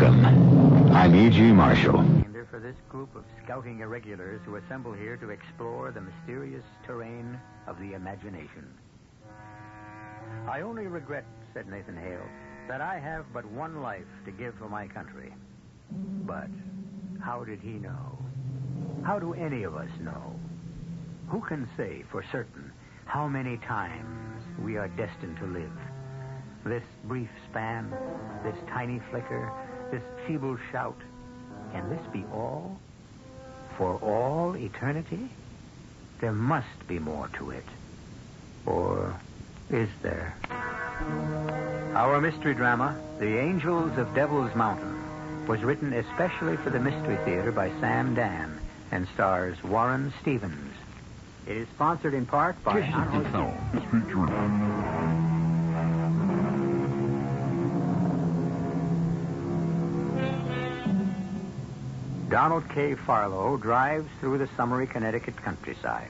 Welcome. I'm E.G. Marshall. For this group of scouting irregulars who assemble here to explore the mysterious terrain of the imagination. I only regret, said Nathan Hale, that I have but one life to give for my country. But how did he know? How do any of us know? Who can say for certain how many times we are destined to live? This brief span, this tiny flicker, this feeble shout, can this be all? For all eternity? There must be more to it. Or is there? Our mystery drama, The Angels of Devil's Mountain, was written especially for the Mystery Theater by Sam Dan and stars Warren Stevens. It is sponsored in part by... Donald K. Farlow drives through the summery Connecticut countryside.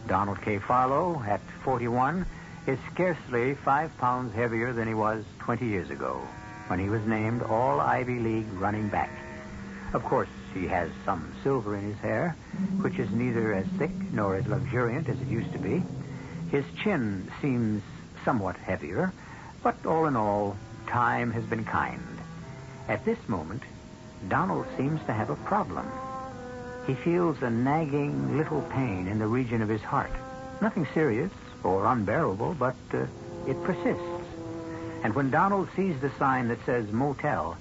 Donald K. Farlow, at 41, is scarcely 5 pounds heavier than he was 20 years ago, when he was named All-Ivy League running back. Of course, he has some silver in his hair, which is neither as thick nor as luxuriant as it used to be. His chin seems somewhat heavier, but all in all, time has been kind. At this moment, Donald seems to have a problem. He feels a nagging little pain in the region of his heart. Nothing serious or unbearable, but it persists. And when Donald sees the sign that says motel,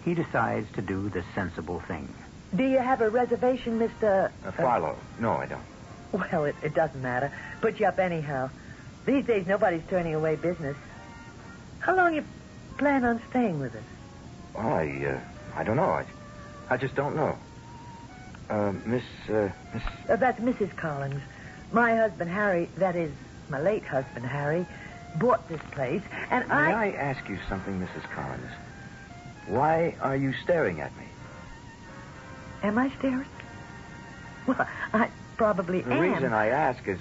he decides to do the sensible thing. Do you have a reservation, Mr... Farlow? No, I don't. Well, it doesn't matter. Put you up anyhow. These days, nobody's turning away business. How long you plan on staying with us? Well, I don't know. I just don't know. Miss... That's Mrs. Collins. My husband, Harry, that is, my late husband, Harry, bought this place, and May I ask you something, Mrs. Collins? Why are you staring at me? Am I staring? Well, I probably am. The reason I ask is...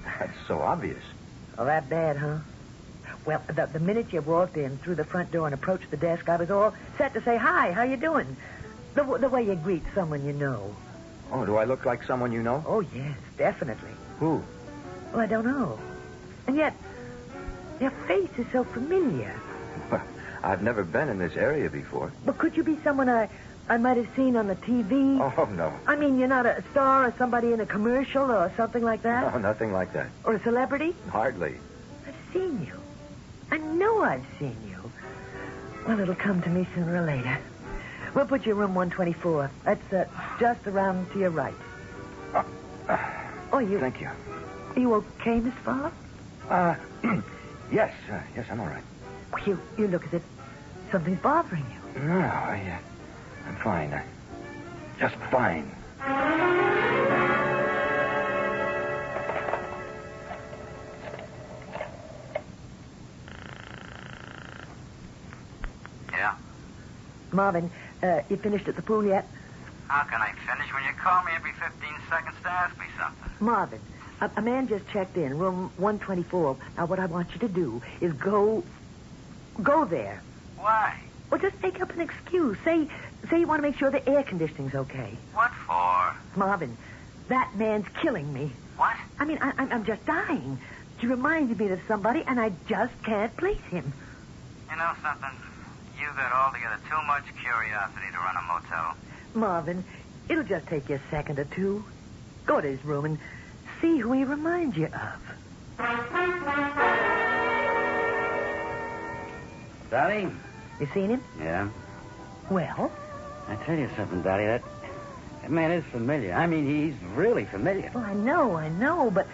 That's so obvious. Oh, that bad, huh? Well, the minute you walked in through the front door and approached the desk, I was all set to say, hi, how you doing? The way you greet someone you know. Oh, do I look like someone you know? Oh, yes, definitely. Who? Well, I don't know. And yet, your face is so familiar. Well, I've never been in this area before. Well, could you be someone I might have seen on the TV? Oh, no. I mean, you're not a star or somebody in a commercial or something like that? No, nothing like that. Or a celebrity? Hardly. I've seen you. I know I've seen you. Well, it'll come to me sooner or later. We'll put you in room 124. That's just around to your right. You... Thank you. Are you okay, Miss Farlow? Yes, I'm all right. You look as if something's bothering you. No, I'm fine. Just fine. Yeah? Marvin, you finished at the pool yet? How can I finish when you call me every 15 seconds to ask me something? Marvin, a man just checked in, room 124. Now, what I want you to do is go there. Why? Well, just make up an excuse. Say you want to make sure the air conditioning's okay. What for? Marvin, that man's killing me. What? I mean, I'm just dying. He reminded me of somebody, and I just can't place him. You know something? You got altogether too much curiosity to run a motel. Marvin, it'll just take you a second or two. Go to his room and see who he reminds you of. Daddy? You seen him? Yeah. Well? I tell you something, Daddy, that man is familiar. I mean, he's really familiar. Well, I know, but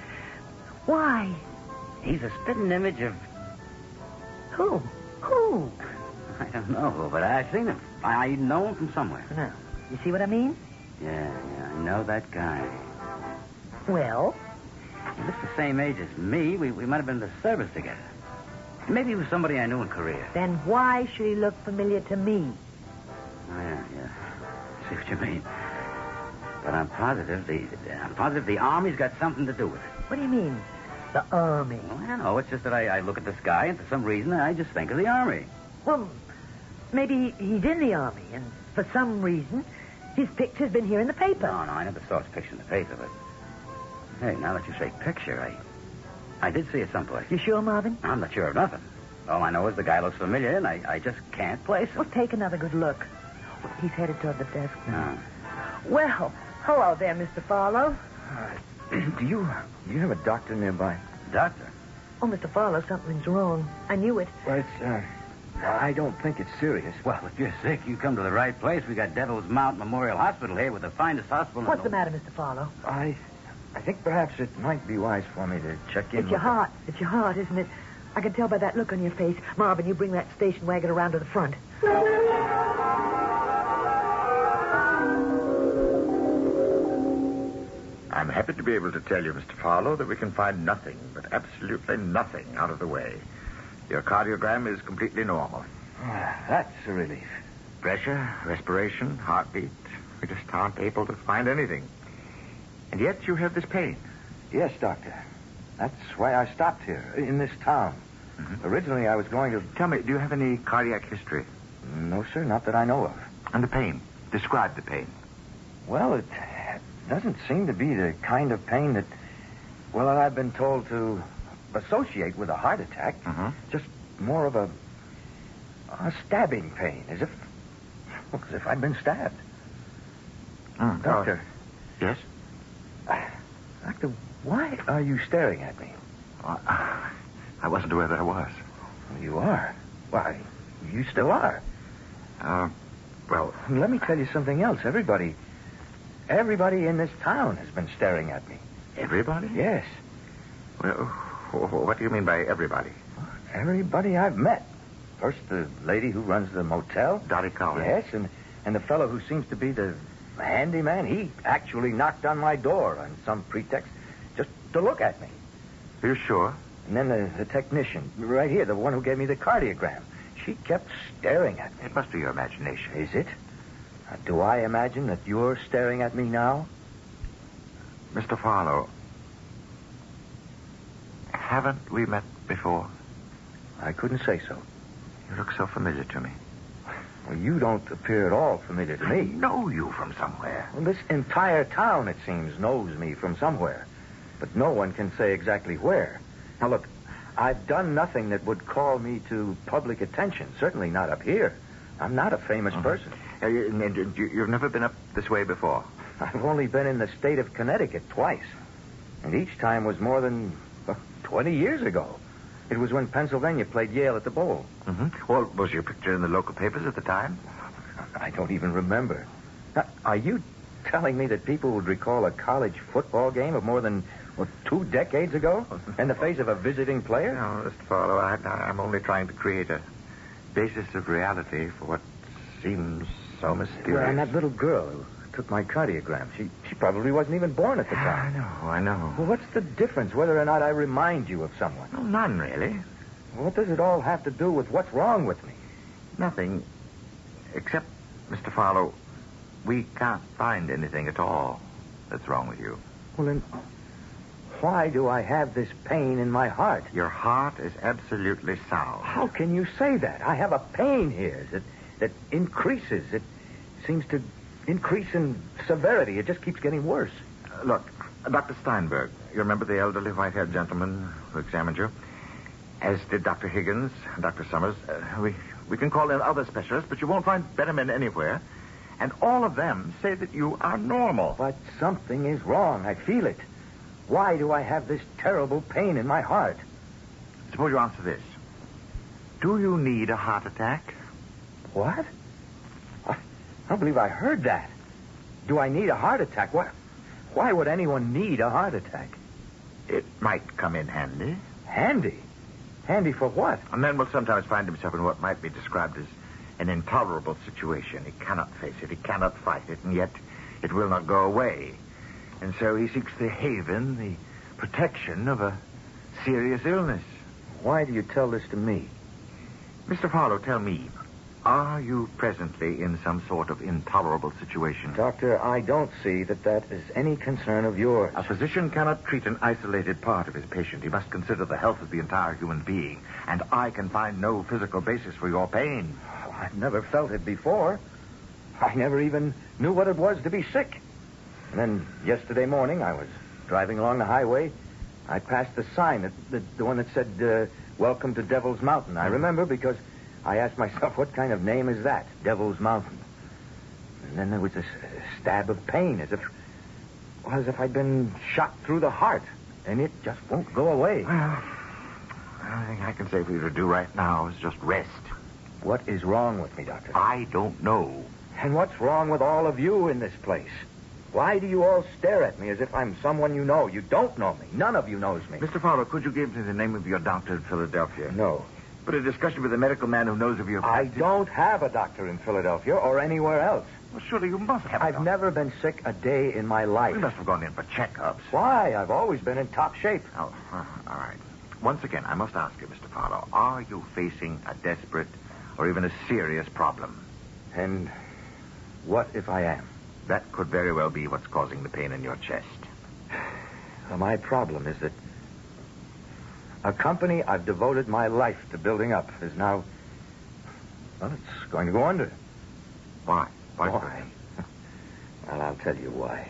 why? He's a spitting image of... Who? I don't know, but I've seen him. I know him from somewhere. Now, you see what I mean? Yeah, I know that guy. Well? He looks the same age as me. We might have been in the service together. Maybe he was somebody I knew in Korea. Then why should he look familiar to me? Oh, yeah. I see what you mean. But I'm positive the Army's got something to do with it. What do you mean, the Army? Well, I don't know. It's just that I look at the sky, and for some reason, I just think of the Army. Well, Maybe he's in the Army, and for some reason, his picture's been here in the paper. No, I never saw his picture in the paper, but... Hey, now that you say picture, I did see it someplace. You sure, Marvin? I'm not sure of nothing. All I know is the guy looks familiar, and I just can't place him. Well, take another good look. He's headed toward the desk now. Oh. Well, hello there, Mr. Farlow. Do you have a doctor nearby? Doctor? Oh, Mr. Farlow, something's wrong. I knew it. Well, it's, I don't think it's serious. Well, if you're sick, you come to the right place. We got Devil's Mount Memorial Hospital here with the finest hospital. What's the matter, Mr. Farlow? I think perhaps it might be wise for me to check in. It's your heart. It's your heart, isn't it? I can tell by that look on your face. Marvin, you bring that station wagon around to the front. I'm happy to be able to tell you, Mr. Farlow, that we can find nothing, but absolutely nothing out of the way. Your cardiogram is completely normal. That's a relief. Pressure, respiration, heartbeat. We just aren't able to find anything. And yet you have this pain. Yes, doctor. That's why I stopped here, in this town. Mm-hmm. Originally, I was going to... Tell me, do you have any cardiac history? No, sir, not that I know of. And the pain? Describe the pain. Well, it doesn't seem to be the kind of pain that, well, I've been told to associate with a heart attack. Mm-hmm. Just more of a stabbing pain, as if I'd been stabbed. Doctor. Yes? Doctor, why are you staring at me? I wasn't aware that I was. You are? Why, you still are. Well... Let me tell you something else. Everybody in this town has been staring at me. Everybody? Yes. Well, what do you mean by everybody? Everybody I've met. First, the lady who runs the motel. Dottie Collins. Yes, and the fellow who seems to be the handyman. He actually knocked on my door on some pretext just to look at me. Are you sure? And then the technician, right here, the one who gave me the cardiogram. She kept staring at me. It must be your imagination. Is it? Do I imagine that you're staring at me now? Mr. Farlow, haven't we met before? I couldn't say so. You look so familiar to me. Well, you don't appear at all familiar to me. I know you from somewhere. Well, this entire town, it seems, knows me from somewhere. But no one can say exactly where. Now, look, I've done nothing that would call me to public attention. Certainly not up here. I'm not a famous person. You've never been up this way before? I've only been in the state of Connecticut twice. And each time was more than 20 years ago. It was when Pennsylvania played Yale at the Bowl. Mm-hmm. Well, was your picture in the local papers at the time? I don't even remember. Now, are you telling me that people would recall a college football game of more than 2 decades ago in the face of a visiting player? No, Mr. Farlow, I'm only trying to create a basis of reality for what seems so mysterious. Well, and that little girl who took my cardiogram, she probably wasn't even born at the time. I know. Well, what's the difference whether or not I remind you of someone? Well, none, really. What does it all have to do with what's wrong with me? Nothing. Except, Mr. Farlow, we can't find anything at all that's wrong with you. Well, then, why do I have this pain in my heart? Your heart is absolutely sound. How can you say that? I have a pain here that increases. It seems to increase in severity. It just keeps getting worse. Look, Dr. Steinberg, you remember the elderly white-haired gentleman who examined you? As did Dr. Higgins, Dr. Summers. We can call in other specialists, but you won't find better men anywhere. And all of them say that you are normal. But something is wrong. I feel it. Why do I have this terrible pain in my heart? Suppose you answer this. Do you need a heart attack? What? I don't believe I heard that. Do I need a heart attack? Why would anyone need a heart attack? It might come in handy. Handy? Handy for what? A man will sometimes find himself in what might be described as an intolerable situation. He cannot face it. He cannot fight it, and yet it will not go away. And so he seeks the haven, the protection of a serious illness. Why do you tell this to me? Mr. Farlow, tell me, are you presently in some sort of intolerable situation? Doctor, I don't see that is any concern of yours. A physician cannot treat an isolated part of his patient. He must consider the health of the entire human being. And I can find no physical basis for your pain. I've never felt it before. I never even knew what it was to be sick. And then yesterday morning, I was driving along the highway. I passed the sign, the one that said, Welcome to Devil's Mountain. I remember because I asked myself, what kind of name is that, Devil's Mountain? And then there was this stab of pain, as if I'd been shot through the heart. And it just won't go away. Well, the only thing I can say for you to do right now is just rest. What is wrong with me, Doctor? I don't know. And what's wrong with all of you in this place? Why do you all stare at me as if I'm someone you know? You don't know me. None of you knows me. Mr. Fowler, could you give me the name of your doctor in Philadelphia? No. But a discussion with a medical man who knows of your I practice. don't have a doctor in Philadelphia or anywhere else. Well, surely you must have a I've doctor. never been sick a day in my life. We must have gone in for checkups. Why? I've always been in top shape. Oh, all right. Once again, I must ask you, Mr. Fowler, are you facing a desperate or even a serious problem? And what if I am? That could very well be what's causing the pain in your chest. Well, my problem is that a company I've devoted my life to building up is now... Well, it's going to go under. Why? Why? Well, I'll tell you why.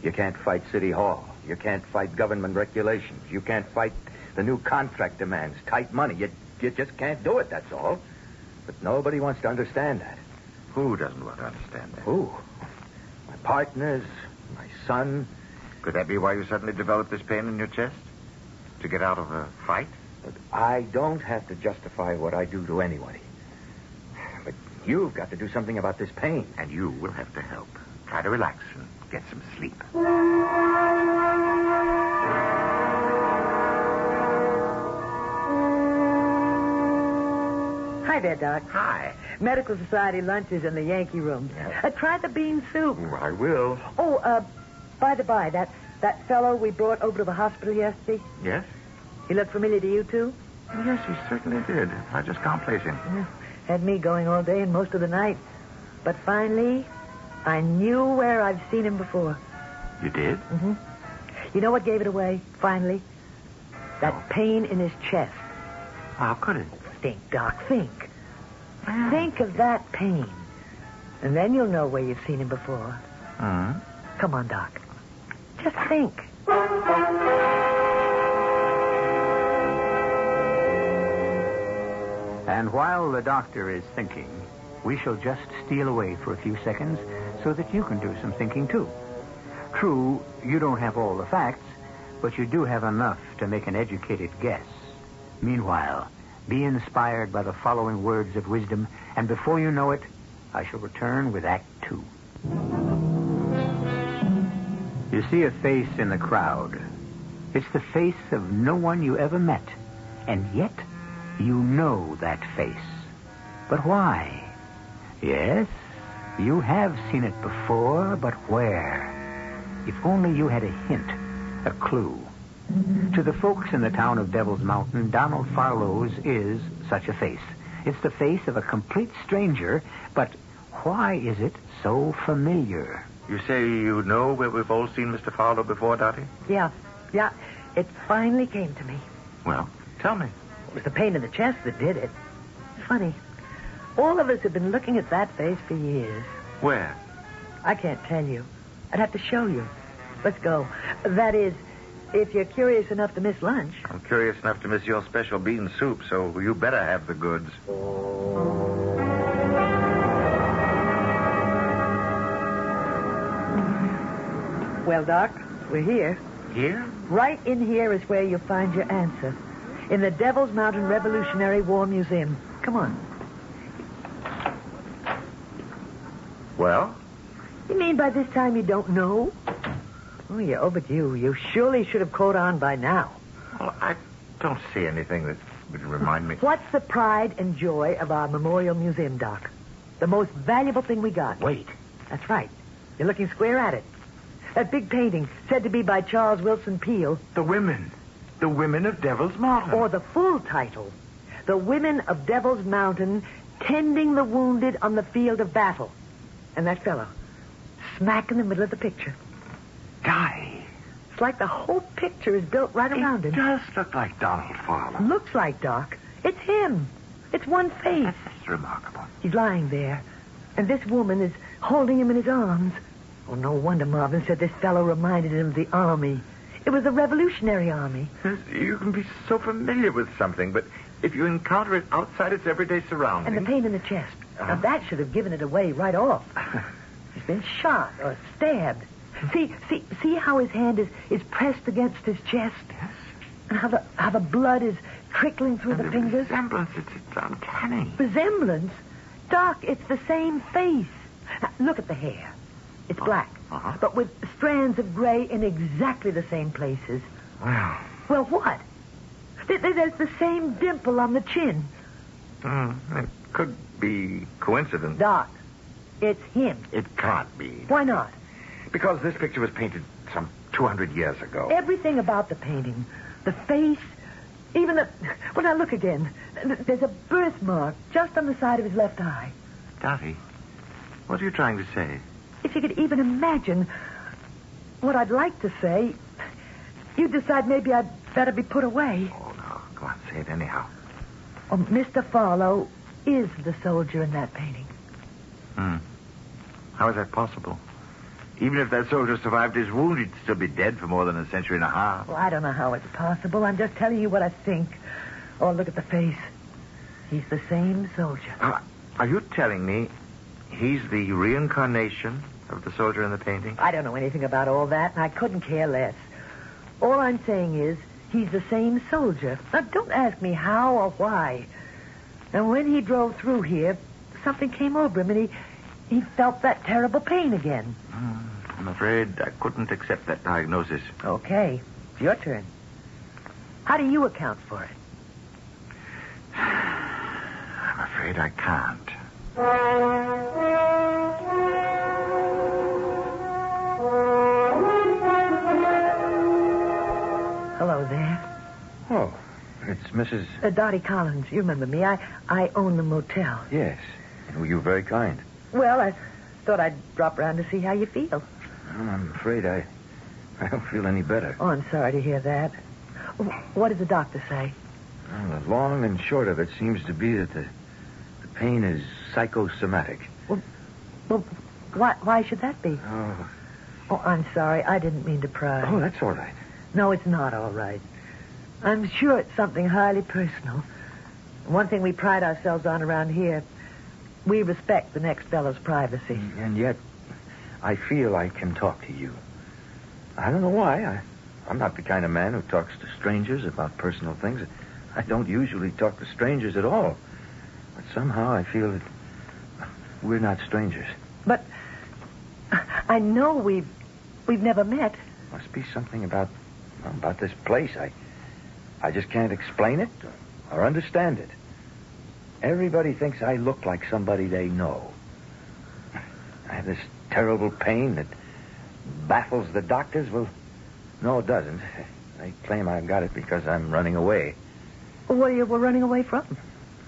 You can't fight City Hall. You can't fight government regulations. You can't fight the new contract demands, tight money. You just can't do it, that's all. But nobody wants to understand that. Who doesn't want to understand that? Who? My partners, my son. Could that be why you suddenly developed this pain in your chest? To get out of a fight? But I don't have to justify what I do to anybody. But you've got to do something about this pain. And you will have to help. Try to relax and get some sleep. Hi there, Doc. Hi. Medical Society lunch is in the Yankee room. Yeah. Try the bean soup. I will. Oh, by the by, that fellow we brought over to the hospital yesterday, Yes? he looked familiar to you, too? Yes, he certainly did. I just can't place him. Yeah. Had me going all day and most of the night. But finally, I knew where I've seen him before. You did? Mm-hmm. You know what gave it away, finally? That pain in his chest. How could it? Think, Doc, think. Think of that pain. And then you'll know where you've seen him before. Mm-hmm. Come on, Doc. Just think. And while the doctor is thinking, we shall just steal away for a few seconds so that you can do some thinking, too. True, you don't have all the facts, but you do have enough to make an educated guess. Meanwhile, be inspired by the following words of wisdom, and before you know it, I shall return with Act 2. You see a face in the crowd. It's the face of no one you ever met, and yet you know that face. But why? Yes, you have seen it before, but where? If only you had a hint, a clue. To the folks in the town of Devil's Mountain, Donald Farlow's is such a face. It's the face of a complete stranger, but why is it so familiar? You say you know where we've all seen Mr. Fowler before, Dottie? Yeah. It finally came to me. Well, tell me. It was the pain in the chest that did it. Funny. All of us have been looking at that face for years. Where? I can't tell you. I'd have to show you. Let's go. That is, if you're curious enough to miss lunch. I'm curious enough to miss your special bean soup, so you better have the goods. Well, Doc, we're here. Here? Right in here is where you'll find your answer. In the Devil's Mountain Revolutionary War Museum. Come on. Well? You mean by this time you don't know? Oh, you're overdue. You surely should have caught on by now. Well, I don't see anything that would remind me. What's the pride and joy of our Memorial Museum, Doc? The most valuable thing we got. Wait. That's right. You're looking square at it. That big painting, said to be by Charles Wilson Peale. The women. The women of Devil's Mountain. Or the full title. The Women of Devil's Mountain Tending the Wounded on the Field of Battle. And that fellow, smack in the middle of the picture. Dottie. It's like the whole picture is built right around him. It does look like Donald Fowler. Looks like, Doc. It's him. It's one face. That's remarkable. He's lying there, and this woman is holding him in his arms. Oh, no wonder Marvin said this fellow reminded him of the army. It was the Revolutionary Army. You can be so familiar with something, but if you encounter it outside its everyday surroundings... And the pain in the chest. Now, that should have given it away right off. He's been shot or stabbed. See how his hand is pressed against his chest? Yes. And how the blood is trickling through the fingers? Resemblance, it's uncanny. Resemblance? Doc, it's the same face. Now, look at the hair. It's black, but with strands of gray in exactly the same places. Well, what? There's the same dimple on the chin. It could be coincidence. Doc, it's him. It can't be. Why not? Because this picture was painted some 200 years ago. Everything about the painting, the face, even the... Well, now look again. There's a birthmark just on the side of his left eye. Dottie, what are you trying to say? If you could even imagine what I'd like to say, you'd decide maybe I'd better be put away. Oh, no. Go on, say it anyhow. Oh, Mr. Farlow is the soldier in that painting. How is that possible? Even if that soldier survived his wound, he'd still be dead for more than a century and a half. Well, I don't know how it's possible. I'm just telling you what I think. Oh, look at the face. He's the same soldier. Are you telling me he's the reincarnation of the soldier in the painting? I don't know anything about all that, and I couldn't care less. All I'm saying is he's the same soldier. Now, don't ask me how or why. And when he drove through here, something came over him, and he felt that terrible pain again. I'm afraid I couldn't accept that diagnosis. Okay. It's your turn. How do you account for it? I'm afraid I can't. Hello there. Oh, it's Mrs... Dottie Collins. You remember me. I own the motel. Yes. You were very kind. Well, I thought I'd drop around to see how you feel. Well, I'm afraid I don't feel any better. Oh, I'm sorry to hear that. What did the doctor say? Well, the long and short of it seems to be that the pain is psychosomatic. Well, why should that be? Oh, I'm sorry. I didn't mean to pry. Oh, that's all right. No, it's not all right. I'm sure it's something highly personal. One thing we pride ourselves on around here, we respect the next fellow's privacy. And yet, I feel I can talk to you. I don't know why. I'm not the kind of man who talks to strangers about personal things. I don't usually talk to strangers at all. But somehow I feel that we're not strangers. But I know we've never met. Must be something about this place. I just can't explain it or understand it. Everybody thinks I look like somebody they know. I have this terrible pain that baffles the doctors. Well, no, it doesn't. They claim I've got it because I'm running away. What are you running away from?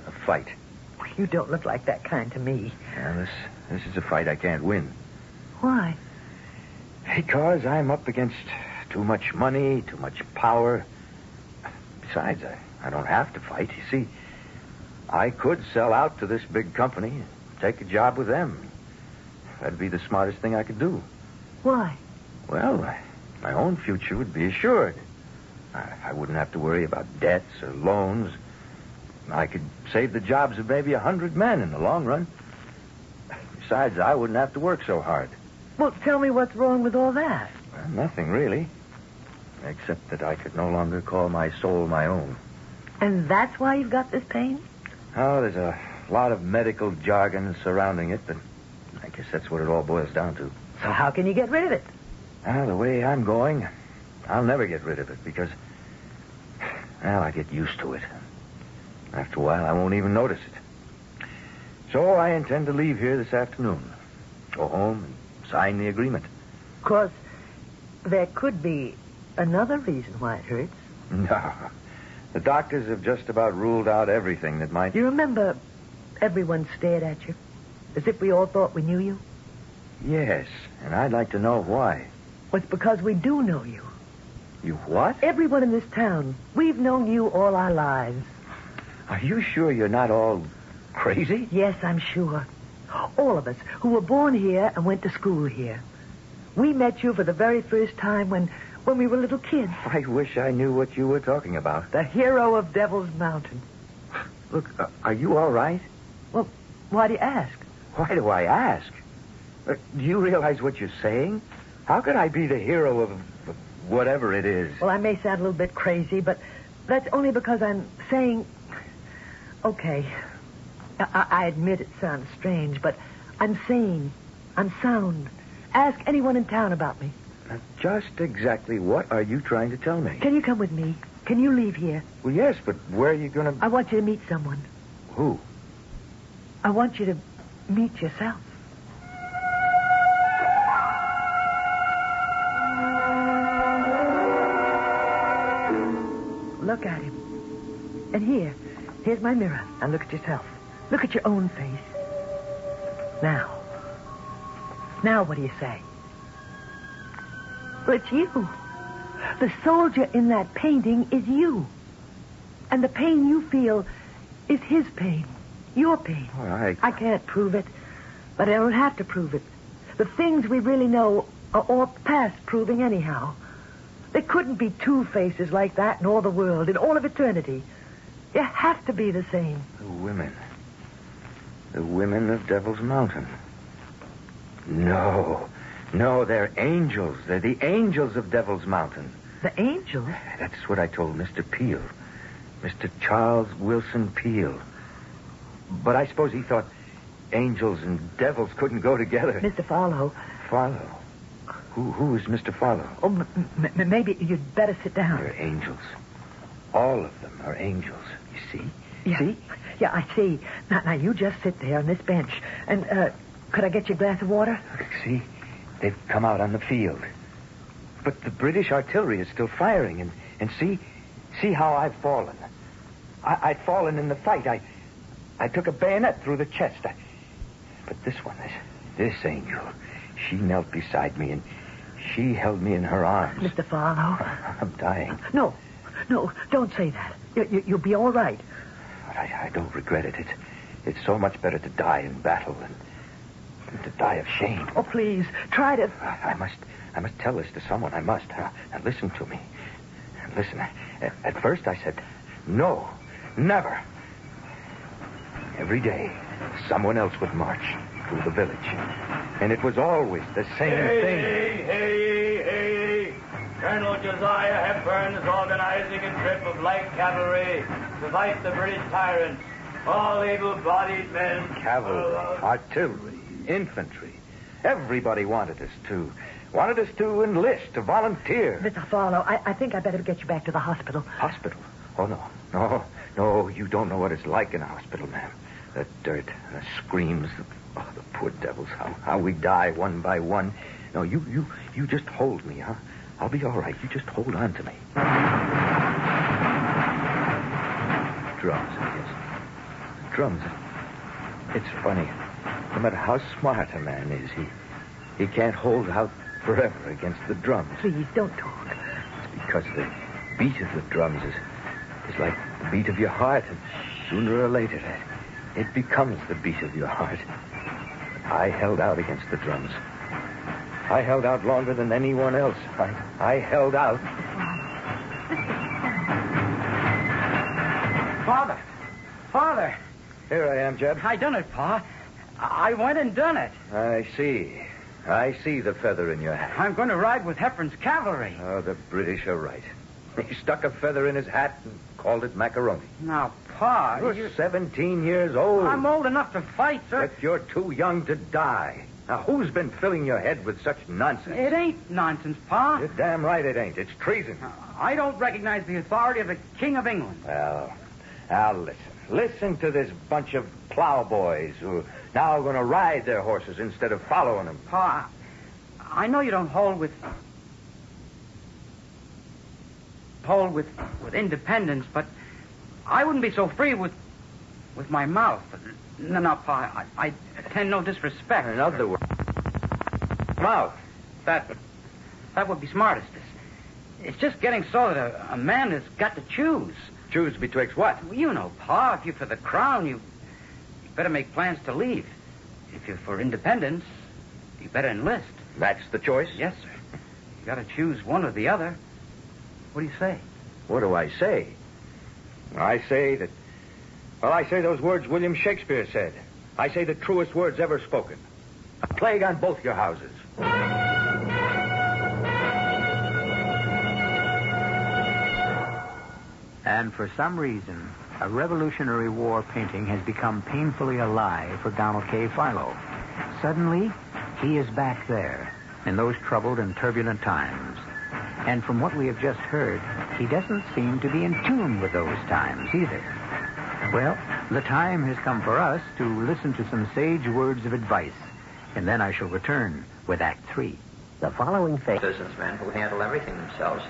A fight. You don't look like that kind to me. Now, this is a fight I can't win. Why? Because I'm up against too much money, too much power. Besides, I don't have to fight. You see, I could sell out to this big company and take a job with them. That'd be the smartest thing I could do. Why? Well, my own future would be assured. I wouldn't have to worry about debts or loans. I could save the jobs of maybe 100 men in the long run. Besides, I wouldn't have to work so hard. Well, tell me what's wrong with all that. Well, nothing, really. Except that I could no longer call my soul my own. And that's why you've got this pain? Oh, there's a lot of medical jargon surrounding it, but I guess that's what it all boils down to. So how can you get rid of it? Well, the way I'm going, I'll never get rid of it because, well, I get used to it. After a while, I won't even notice it. So I intend to leave here this afternoon. Go home and sign the agreement. Of course, there could be another reason why it hurts. No. The doctors have just about ruled out everything that might... You remember everyone stared at you? As if we all thought we knew you? Yes, and I'd like to know why. Well, it's because we do know you. You what? Everyone in this town. We've known you all our lives. Are you sure you're not all crazy? Yes, I'm sure. All of us who were born here and went to school here. We met you for the very first time when we were little kids. I wish I knew what you were talking about. The hero of Devil's Mountain. Look, are you all right? Well, why do you ask? Why do I ask? Do you realize what you're saying? How could I be the hero of whatever it is? Well, I may sound a little bit crazy, but that's only because I'm saying... Okay, I admit it sounds strange, but I'm sane. I'm sound. Ask anyone in town about me. Now, just exactly what are you trying to tell me? Can you come with me? Can you leave here? Well, yes, but where are you going to... I want you to meet someone. Who? I want you to meet yourself. Look at him. And here's my mirror. Now look at yourself. Look at your own face. Now what do you say? Well, it's you. The soldier in that painting is you. And the pain you feel is his pain. Your pain. All right. I can't prove it, but I don't have to prove it. The things we really know are all past proving anyhow. There couldn't be two faces like that in all the world, in all of eternity. You have to be the same. The women of Devil's Mountain. No, they're angels. They're the angels of Devil's Mountain. The angels? That's what I told Mr. Peel. Mr. Charles Wilson Peel. But I suppose he thought angels and devils couldn't go together. Mr. Farlow. Farlow? Who is Mr. Farlow? Oh, maybe you'd better sit down. They're angels. All of them are angels. You see? Yeah. See? Yeah, I see. Now, you just sit there on this bench. And, could I get you a glass of water? See? They've come out on the field. But the British artillery is still firing. And see how I've fallen. I'd fallen in the fight. I took a bayonet through the chest. But this one, this angel, she knelt beside me and she held me in her arms. Mr. Farlow. I'm dying. No, don't say that. You'll be all right. But I don't regret it. It's so much better to die in battle than to die of shame. Oh, please, try to... I must tell this to someone. I must. Now listen to me. Listen, at first I said, no, never. Every day, someone else would march through the village. And it was always the same thing. Hey. Colonel Josiah Hepburn is organizing a trip of light cavalry to fight the British tyrants. All able-bodied men. Cavalry, artillery, infantry. Everybody wanted us to enlist, to volunteer. Mr. Farlow, I think I better get you back to the hospital. Hospital? Oh, no, you don't know what it's like in a hospital, ma'am. The dirt, the screams, the poor devils, how we die one by one. No, you just hold me, huh? I'll be all right. You just hold on to me. Drums, yes. Drums. It's funny. No matter how smart a man is, he can't hold out forever against the drums. Please, don't talk. It's because the beat of the drums is like the beat of your heart, and sooner or later it becomes the beat of your heart. I held out against the drums. I held out longer than anyone else. I held out. Father. Here I am, Jeb. I done it, Pa. I went and done it. I see the feather in your hat. I'm going to ride with Hepburn's cavalry. Oh, the British are right. He stuck a feather in his hat and called it macaroni. Now, Pa, You're 17 years old. I'm old enough to fight, sir. But you're too young to die. Now, who's been filling your head with such nonsense? It ain't nonsense, Pa. You're damn right it ain't. It's treason. I don't recognize the authority of the King of England. Well, now listen. Listen to this bunch of plowboys who are now going to ride their horses instead of following them. Pa, I know you don't hold with independence, but I wouldn't be so free with my mouth. No, Pa, I intend no disrespect. In other words, mouth. That would be smartest. It's just getting so that a man has got to choose. Choose betwixt what? Well, you know, Pa, if you're for the crown, better make plans to leave. If you're for independence, you better enlist. That's the choice? Yes, sir. You got to choose one or the other. What do you say? What do I say? I say that... Well, I say those words William Shakespeare said. I say the truest words ever spoken. A plague on both your houses. And for some reason, a Revolutionary War painting has become painfully alive for Donald K. Philo. Suddenly, he is back there in those troubled and turbulent times. And from what we have just heard, he doesn't seem to be in tune with those times either. Well, the time has come for us to listen to some sage words of advice. And then I shall return with Act 3. The following businessmen who handle everything themselves.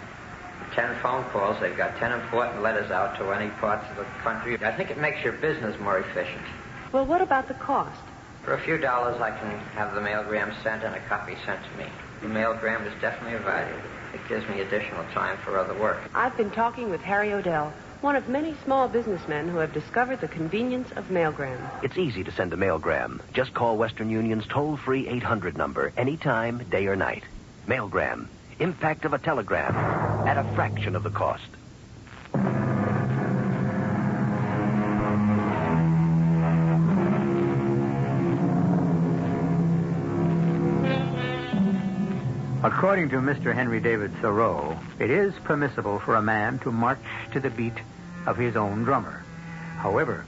10 phone calls, they've got 10 important letters out to any parts of the country. I think it makes your business more efficient. Well, what about the cost? For a few dollars, I can have the mailgram sent and a copy sent to me. The mailgram is definitely a value. It gives me additional time for other work. I've been talking with Harry Odell, one of many small businessmen who have discovered the convenience of mailgram. It's easy to send a mailgram. Just call Western Union's toll-free 800 number anytime, day or night. Mailgram. Impact of a telegram at a fraction of the cost. According to Mr. Henry David Thoreau, it is permissible for a man to march to the beat of his own drummer. However,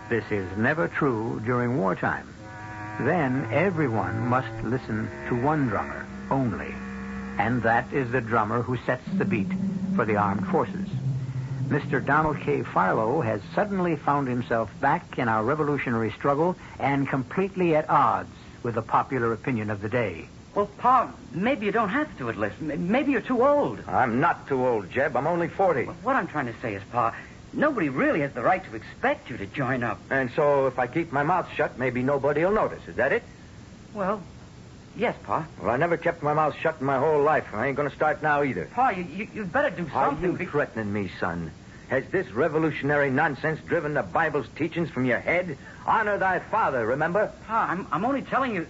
this is never true during wartime. Then everyone must listen to one drummer only, and that is the drummer who sets the beat for the armed forces. Mr. Donald K. Philo has suddenly found himself back in our revolutionary struggle and completely at odds with the popular opinion of the day. Well, Pa, maybe you don't have to enlist. Maybe you're too old. I'm not too old, Jeb. I'm only 40. What I'm trying to say is, Pa, nobody really has the right to expect you to join up. And so if I keep my mouth shut, maybe nobody will notice. Is that it? Well, yes, Pa. Well, I never kept my mouth shut in my whole life. I ain't going to start now either. Pa, you'd better do something. Are you threatening me, son? Has this revolutionary nonsense driven the Bible's teachings from your head? Honor thy father, remember? Pa, I'm only telling you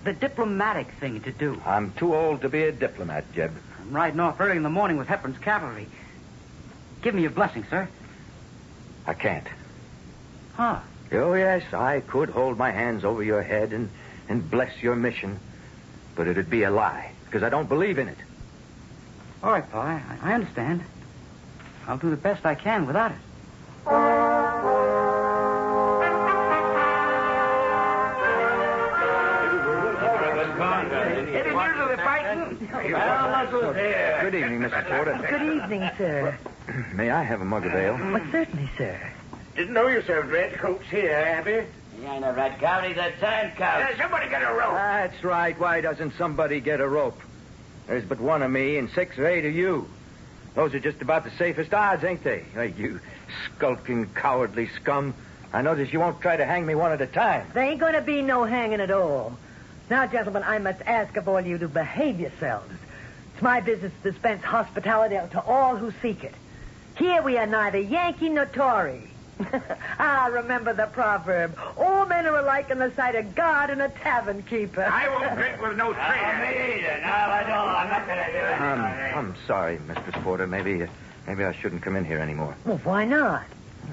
the diplomatic thing to do. I'm too old to be a diplomat, Jeb. I'm riding off early in the morning with Hepburn's cavalry. Give me your blessing, sir. I can't. Huh? Oh, yes, I could hold my hands over your head and bless your mission. But it'd be a lie, because I don't believe in it. All right, Pa, I understand. I'll do the best I can without it. Good evening, Mrs. Porter. Good evening, sir. May I have a mug of ale? Well, certainly, sir. Didn't know you served red coats here, Abby. He ain't a red coat, he's a turncoat. Somebody get a rope. That's right. Why doesn't somebody get a rope? There's but one of me and 6 or 8 of you. Those are just about the safest odds, ain't they? Hey, you skulking, cowardly scum. I notice you won't try to hang me one at a time. There ain't going to be no hanging at all. Now, gentlemen, I must ask of all you to behave yourselves. It's my business to dispense hospitality to all who seek it. Here we are neither Yankee nor Tory. Remember the proverb. All men are alike in the sight of God and a tavern keeper. I won't drink with no traitor. Me either. No, I don't. I'm not going to do it. I'm sorry, Mr. Porter. Maybe I shouldn't come in here anymore. Well, why not?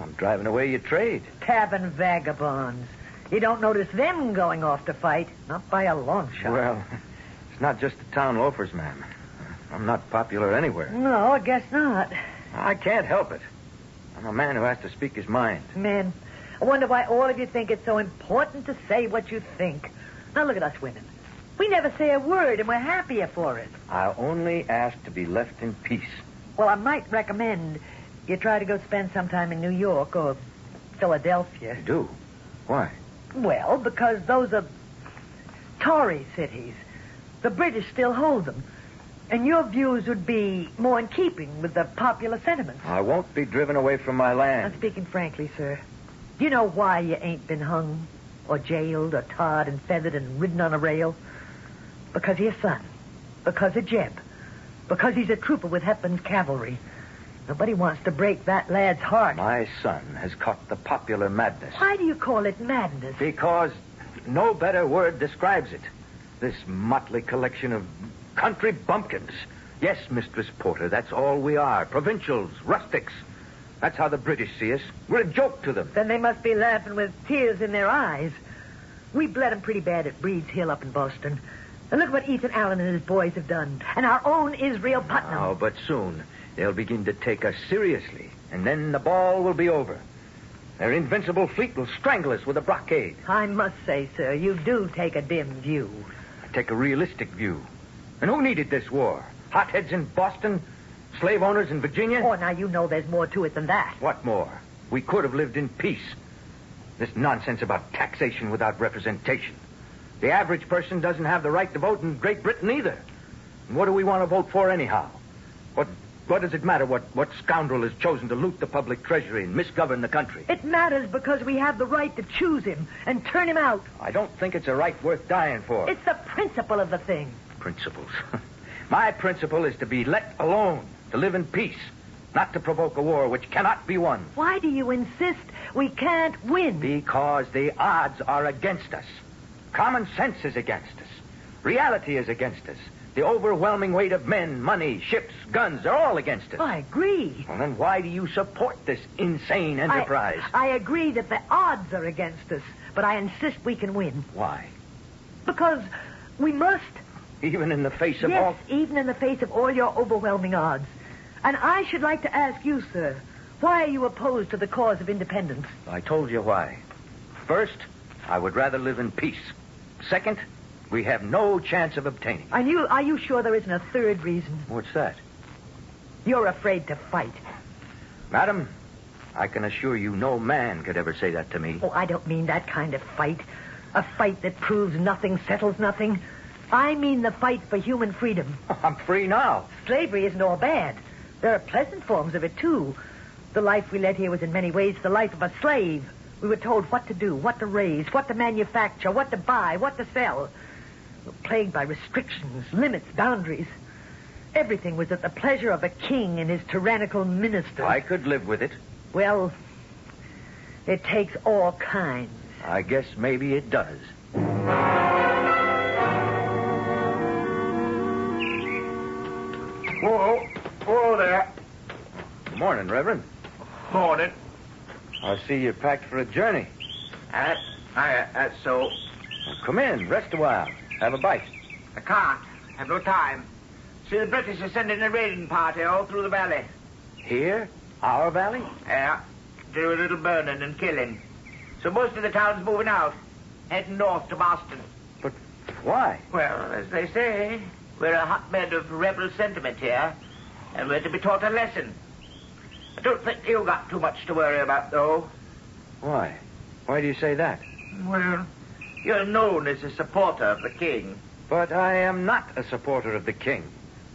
I'm driving away your trade. Tavern vagabonds. You don't notice them going off to fight. Not by a long shot. Well, it's not just the town loafers, ma'am. I'm not popular anywhere. No, I guess not. I can't help it. I'm a man who has to speak his mind. Men, I wonder why all of you think it's so important to say what you think. Now look at us women. We never say a word, and we're happier for it. I only ask to be left in peace. Well, I might recommend you try to go spend some time in New York or Philadelphia. You do? Why? Well, because those are Tory cities. The British still hold them. And your views would be more in keeping with the popular sentiments. I won't be driven away from my land. Now, speaking frankly, sir, do you know why you ain't been hung or jailed or tarred and feathered and ridden on a rail? Because of your son. Because of Jeb. Because he's a trooper with Hepburn's cavalry. Nobody wants to break that lad's heart. My son has caught the popular madness. Why do you call it madness? Because no better word describes it. This motley collection of country bumpkins. Yes, Mistress Porter, that's all we are. Provincials, rustics. That's how the British see us. We're a joke to them. Then they must be laughing with tears in their eyes. We bled them pretty bad at Breed's Hill up in Boston. And look what Ethan Allen and his boys have done. And our own Israel Putnam. Oh, but soon they'll begin to take us seriously. And then the ball will be over. Their invincible fleet will strangle us with a blockade. I must say, sir, you do take a dim view. I take a realistic view. And who needed this war? Hotheads in Boston? Slave owners in Virginia? Oh, now you know there's more to it than that. What more? We could have lived in peace. This nonsense about taxation without representation. The average person doesn't have the right to vote in Great Britain either. And what do we want to vote for anyhow? What does it matter what scoundrel has chosen to loot the public treasury and misgovern the country? It matters because we have the right to choose him and turn him out. I don't think it's a right worth dying for. It's the principle of the thing. Principles. My principle is to be let alone, to live in peace, not to provoke a war which cannot be won. Why do you insist we can't win? Because the odds are against us. Common sense is against us. Reality is against us. The overwhelming weight of men, money, ships, guns are all against us. I agree. Well, then why do you support this insane enterprise? I agree that the odds are against us, but I insist we can win. Why? Because we must. Even in the face of all... Yes, even in the face of all your overwhelming odds. And I should like to ask you, sir, why are you opposed to the cause of independence? I told you why. First, I would rather live in peace. Second, we have no chance of obtaining. Are you sure there isn't a third reason? What's that? You're afraid to fight. Madam, I can assure you no man could ever say that to me. Oh, I don't mean that kind of fight. A fight that proves nothing, settles nothing. I mean the fight for human freedom. I'm free now. Slavery isn't all bad. There are pleasant forms of it, too. The life we led here was in many ways the life of a slave. We were told what to do, what to raise, what to manufacture, what to buy, what to sell. We were plagued by restrictions, limits, boundaries. Everything was at the pleasure of a king and his tyrannical ministers. I could live with it. Well, it takes all kinds. I guess maybe it does. Whoa there. Good morning, Reverend. Morning. I see you're packed for a journey. That's so. Well, come in, rest a while. Have a bite. I can't. Have no time. See, the British are sending a raiding party all through the valley. Here? Our valley? Yeah. Do a little burning and killing. So most of the town's moving out, heading north to Boston. But why? Well, as they say, we're a hotbed of rebel sentiment here, and we're to be taught a lesson. I don't think you've got too much to worry about, though. Why? Why do you say that? Well, you're known as a supporter of the king. But I am not a supporter of the king.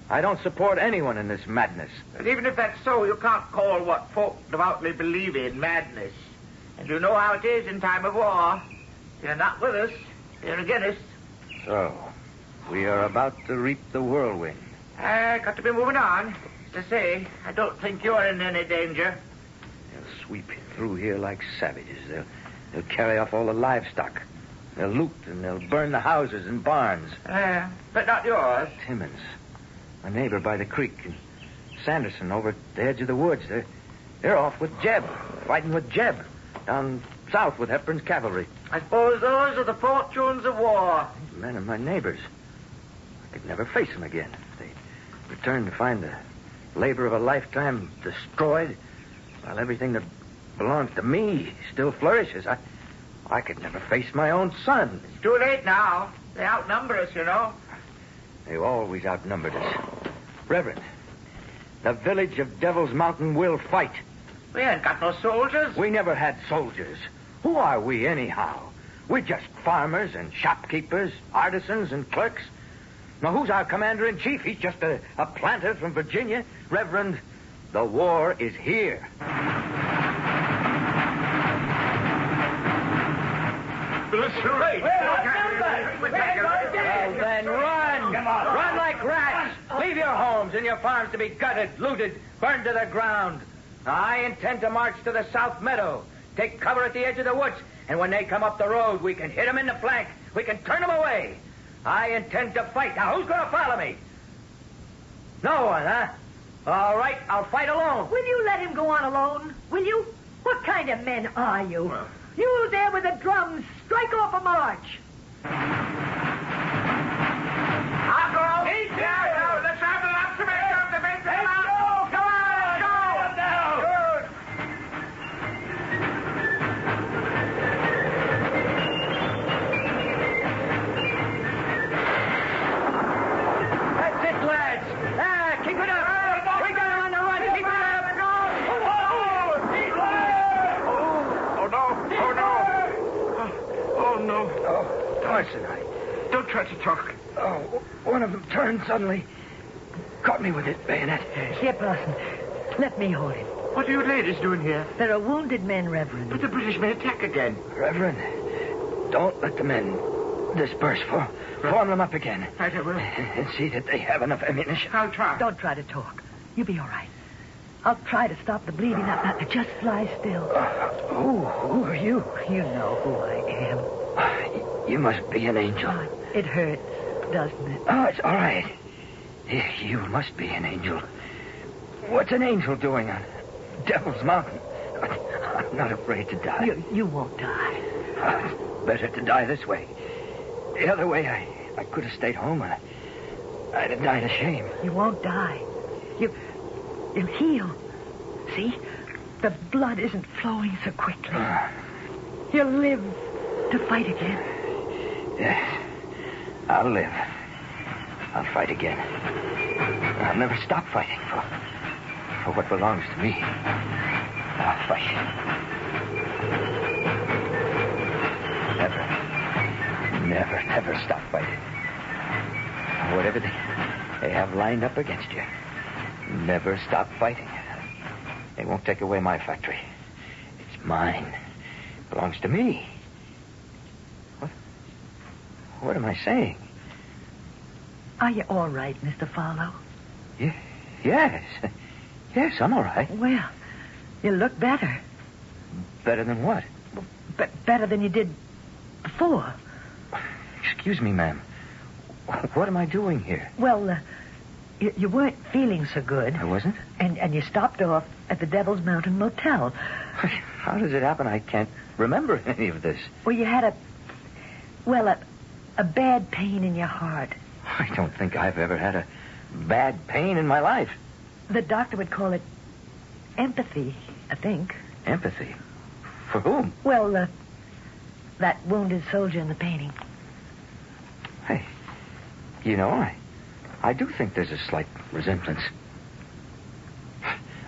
I don't support anyone in this madness. But even if that's so, you can't call what folk devoutly believe in madness. And you know how it is in time of war. You're not with us. You're against us. So, we are about to reap the whirlwind. Got to be moving on. As I say, I don't think you're in any danger. They'll sweep through here like savages. They'll carry off all the livestock. They'll loot and they'll burn the houses and barns. But not yours. Timmons, my neighbor by the creek, and Sanderson over at the edge of the woods. They're off with Jeb, fighting with Jeb, down south with Hepburn's cavalry. I suppose those are the fortunes of war. These men are my neighbors. I could never face them again. They return to find the labor of a lifetime destroyed, while everything that belongs to me still flourishes. I could never face my own son. It's too late now. They outnumber us, you know. They've always outnumbered us. Reverend, the village of Devil's Mountain will fight. We ain't got no soldiers. We never had soldiers. Who are we, anyhow? We're just farmers and shopkeepers, artisans and clerks. Now, who's our commander-in-chief? He's just a planter from Virginia. Reverend, the war is here. The charade. Well, then run. Run like rats. Leave your homes and and your farms to be gutted, looted, burned to the ground. I intend to march to the South Meadow, take cover at the edge of the woods, and when they come up the road, we can hit them in the flank. We can turn them away. I intend to fight. Now, who's going to follow me? No one, huh? All right, I'll fight alone. Will you let him go on alone? Will you? What kind of men are you? You there with the drums. Strike off a march. I'll go. Yeah, let's have the lots of men up the big thing. Come on, go. Down. Good. That's it, lads. Keep it up. We got him on the run. Keep it up. Oh, no. Oh, Carson, Don't try to talk. Oh, one of them turned suddenly. Caught me with his bayonet. Here, Parson. Let me hold him. What are you ladies doing here? There are wounded men, Reverend. But the British may attack again. Reverend, don't let the men disperse. Form them up again. Right, I will. And see that they have enough ammunition. I'll try. Don't try to talk. You'll be all right. I'll try to stop the bleeding. Now, just lie still. Who are you? You know who I am. You must be an angel. Oh, it hurts, doesn't it? Oh, it's all right. You must be an angel. What's an angel doing on Devil's Mountain? I'm not afraid to die. You won't die. Better to die this way. The other way, I could have stayed home and I'd have died of shame. You won't die. You'll heal. See? The blood isn't flowing so quickly. You'll live to fight again. Yes. I'll live. I'll fight again. I'll never stop fighting for what belongs to me. I'll fight. Never stop fighting. Whatever they have lined up against you, never stop fighting. They won't take away my factory. It's mine. It belongs to me. What am I saying? Are you all right, Mr. Farlow? Yes. Yes, I'm all right. Well, you look better. Better than what? Better than you did before. Excuse me, ma'am. What am I doing here? Well, you weren't feeling so good. I wasn't? And you stopped off at the Devil's Mountain Motel. How does it happen? I can't remember any of this. Well, you had a bad pain in your heart. I don't think I've ever had a bad pain in my life. The doctor would call it empathy, I think. Empathy? For whom? Well, that wounded soldier in the painting. Hey, you know, I do think there's a slight resemblance.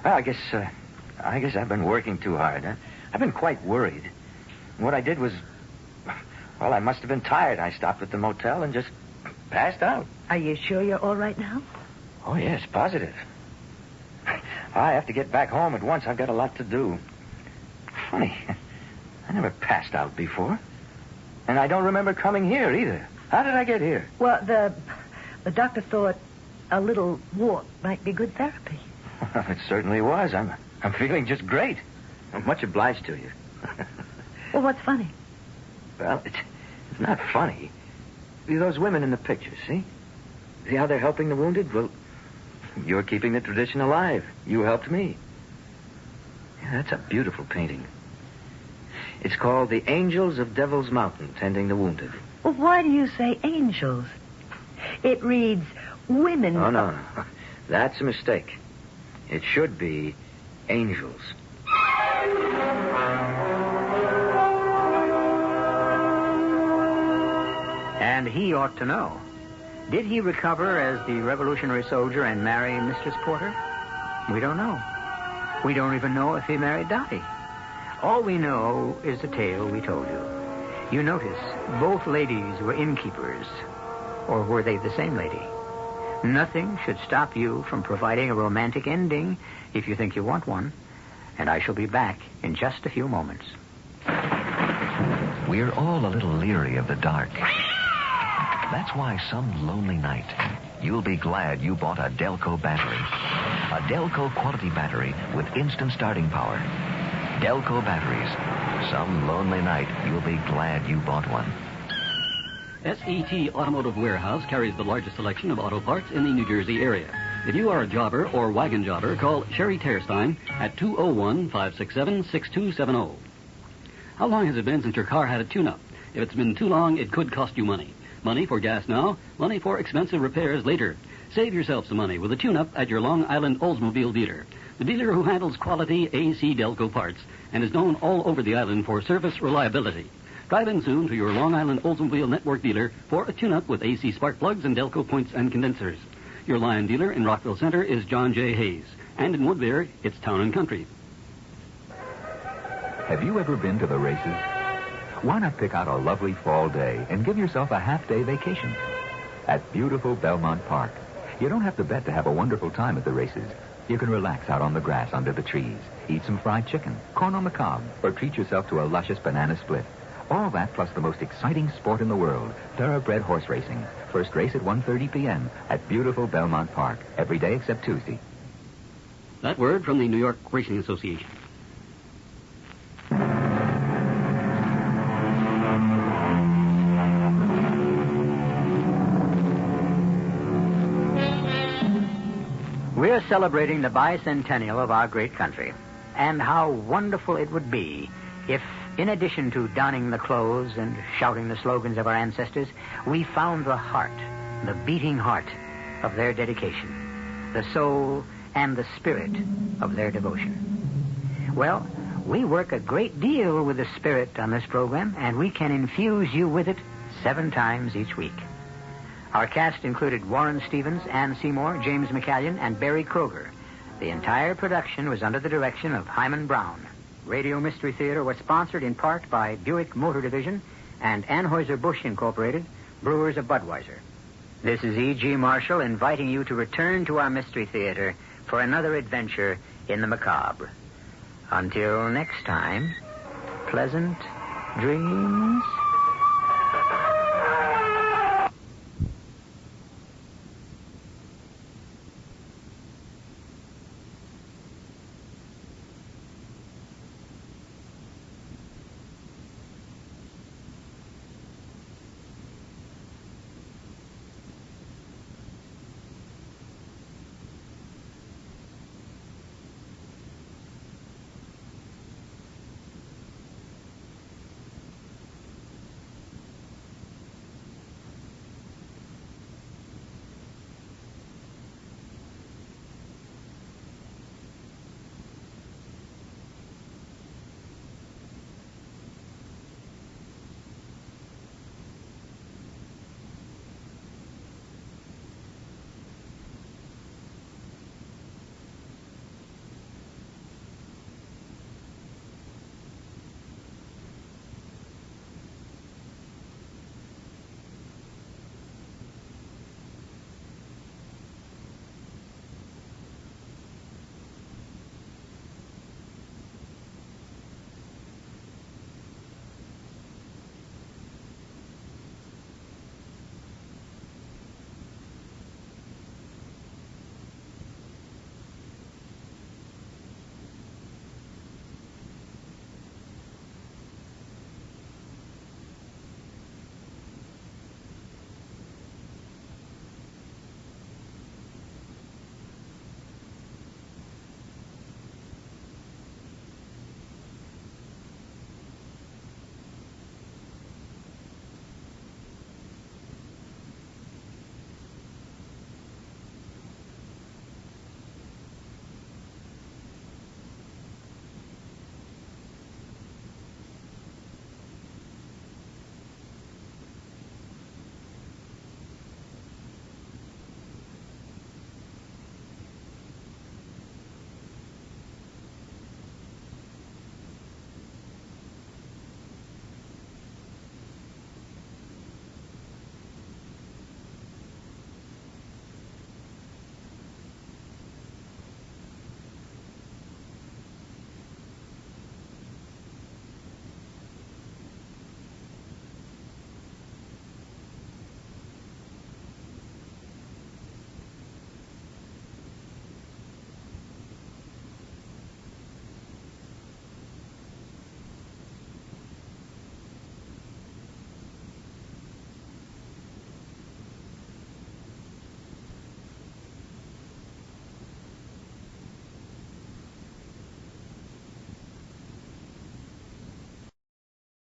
Well, I guess I've been working too hard. Huh? I've been quite worried. What I did was, well, I must have been tired. I stopped at the motel and just passed out. Are you sure you're all right now? Oh, yes, positive. I have to get back home at once. I've got a lot to do. Funny. I never passed out before. And I don't remember coming here either. How did I get here? Well, the doctor thought a little walk might be good therapy. Well, it certainly was. I'm feeling just great. I'm much obliged to you. Well, what's funny? Well, it's not funny. Those women in the pictures, see? See how they're helping the wounded? Well, you're keeping the tradition alive. You helped me. Yeah, that's a beautiful painting. It's called The Angels of Devil's Mountain, Tending the Wounded. Well, why do you say angels? It reads women... Oh, no. That's a mistake. It should be angels. And he ought to know. Did he recover as the Revolutionary soldier and marry Mistress Porter? We don't know. We don't even know if he married Dottie. All we know is the tale we told you. You notice, both ladies were innkeepers. Or were they the same lady? Nothing should stop you from providing a romantic ending if you think you want one. And I shall be back in just a few moments. We're all a little leery of the dark. That's why some lonely night you'll be glad you bought a Delco battery. A Delco quality battery with instant starting power. Delco batteries. Some lonely night, you'll be glad you bought one. SET Automotive Warehouse carries the largest selection of auto parts in the New Jersey area. If you are a jobber or wagon jobber, call Sherry Terstein at 201-567-6270. How long has it been since your car had a tune-up? If it's been too long, it could cost you money. Money for gas now, money for expensive repairs later. Save yourself some money with a tune-up at your Long Island Oldsmobile dealer. The dealer who handles quality AC Delco parts and is known all over the island for service reliability. Drive in soon to your Long Island Oldsmobile Network dealer for a tune-up with AC spark plugs and Delco points and condensers. Your Lion dealer in Rockville Center is John J. Hayes. And in Woodbury, it's Town & Country. Have you ever been to the races? Why not pick out a lovely fall day and give yourself a half-day vacation at beautiful Belmont Park? You don't have to bet to have a wonderful time at the races. You can relax out on the grass under the trees, eat some fried chicken, corn on the cob, or treat yourself to a luscious banana split. All that plus the most exciting sport in the world, thoroughbred horse racing. First race at 1:30 p.m. at beautiful Belmont Park, every day except Tuesday. That word from the New York Racing Association. We're celebrating the bicentennial of our great country. And how wonderful it would be if, in addition to donning the clothes and shouting the slogans of our ancestors, we found the heart, the beating heart of their dedication, the soul and the spirit of their devotion. Well, we work a great deal with the spirit on this program, and we can infuse you with it 7 times each week. Our cast included Warren Stevens, Ann Seymour, James McCallion, and Barry Kroger. The entire production was under the direction of Himan Brown. Radio Mystery Theater was sponsored in part by Buick Motor Division and Anheuser-Busch Incorporated, brewers of Budweiser. This is E.G. Marshall inviting you to return to our Mystery Theater for another adventure in the macabre. Until next time, pleasant dreams.